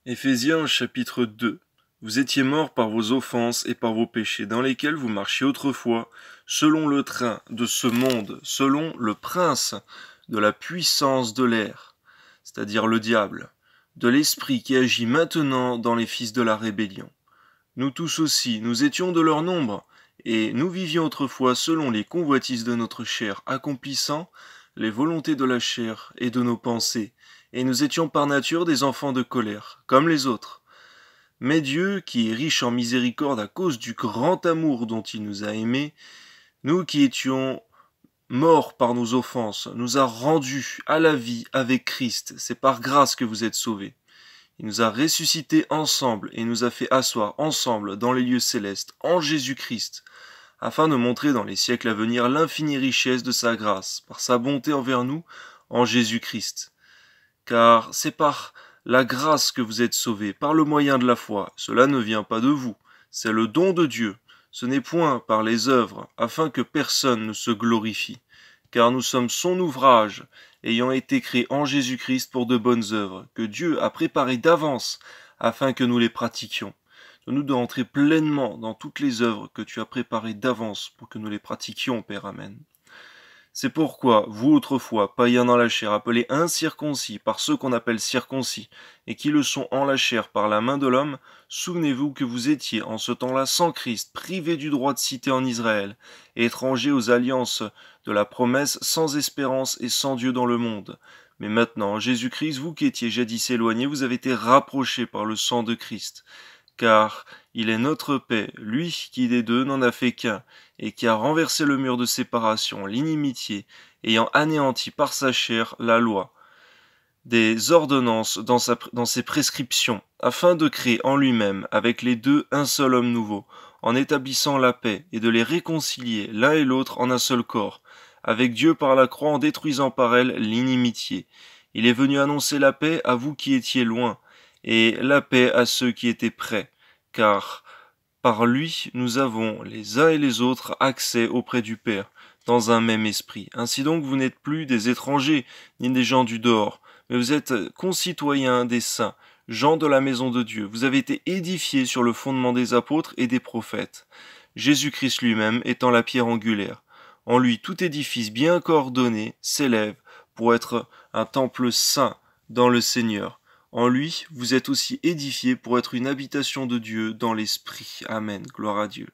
Éphésiens chapitre 2. Vous étiez morts par vos offenses et par vos péchés, dans lesquels vous marchiez autrefois, selon le train de ce monde, selon le prince de la puissance de l'air, c'est-à-dire le diable, de l'esprit qui agit maintenant dans les fils de la rébellion. Nous tous aussi, nous étions de leur nombre, et nous vivions autrefois selon les convoitises de notre chair, accomplissant les volontés de la chair et de nos pensées, et nous étions par nature des enfants de colère, comme les autres. Mais Dieu, qui est riche en miséricorde à cause du grand amour dont il nous a aimés, nous qui étions morts par nos offenses, nous a rendus à la vie avec Christ. C'est par grâce que vous êtes sauvés. Il nous a ressuscités ensemble et nous a fait asseoir ensemble dans les lieux célestes, en Jésus-Christ, afin de montrer dans les siècles à venir l'infinie richesse de sa grâce, par sa bonté envers nous, en Jésus-Christ. Car c'est par la grâce que vous êtes sauvés, par le moyen de la foi. Cela ne vient pas de vous, c'est le don de Dieu. Ce n'est point par les œuvres, afin que personne ne se glorifie. Car nous sommes son ouvrage, ayant été créés en Jésus-Christ pour de bonnes œuvres, que Dieu a préparées d'avance, afin que nous les pratiquions. Donne-nous de rentrer pleinement dans toutes les œuvres que tu as préparées d'avance pour que nous les pratiquions, Père. Amen. C'est pourquoi, vous autrefois, païens dans la chair, appelés incirconcis par ceux qu'on appelle circoncis, et qui le sont en la chair par la main de l'homme, souvenez-vous que vous étiez en ce temps-là sans Christ, privés du droit de cité en Israël, et étrangers aux alliances de la promesse, sans espérance et sans Dieu dans le monde. Mais maintenant, en Jésus-Christ, vous qui étiez jadis éloignés, vous avez été rapprochés par le sang de Christ. Car il est notre paix, lui qui des deux n'en a fait qu'un, et qui a renversé le mur de séparation, l'inimitié, ayant anéanti par sa chair la loi, des ordonnances dans ses prescriptions, afin de créer en lui-même avec les deux un seul homme nouveau, en établissant la paix, et de les réconcilier l'un et l'autre en un seul corps, avec Dieu par la croix en détruisant par elle l'inimitié. Il est venu annoncer la paix à vous qui étiez loin, et la paix à ceux qui étaient près, car par lui nous avons les uns et les autres accès auprès du Père, dans un même esprit. Ainsi donc vous n'êtes plus des étrangers, ni des gens du dehors, mais vous êtes concitoyens des saints, gens de la maison de Dieu. Vous avez été édifiés sur le fondement des apôtres et des prophètes, Jésus-Christ lui-même étant la pierre angulaire. En lui tout édifice bien coordonné s'élève pour être un temple saint dans le Seigneur. En lui, vous êtes aussi édifiés pour être une habitation de Dieu dans l'Esprit. Amen. Gloire à Dieu.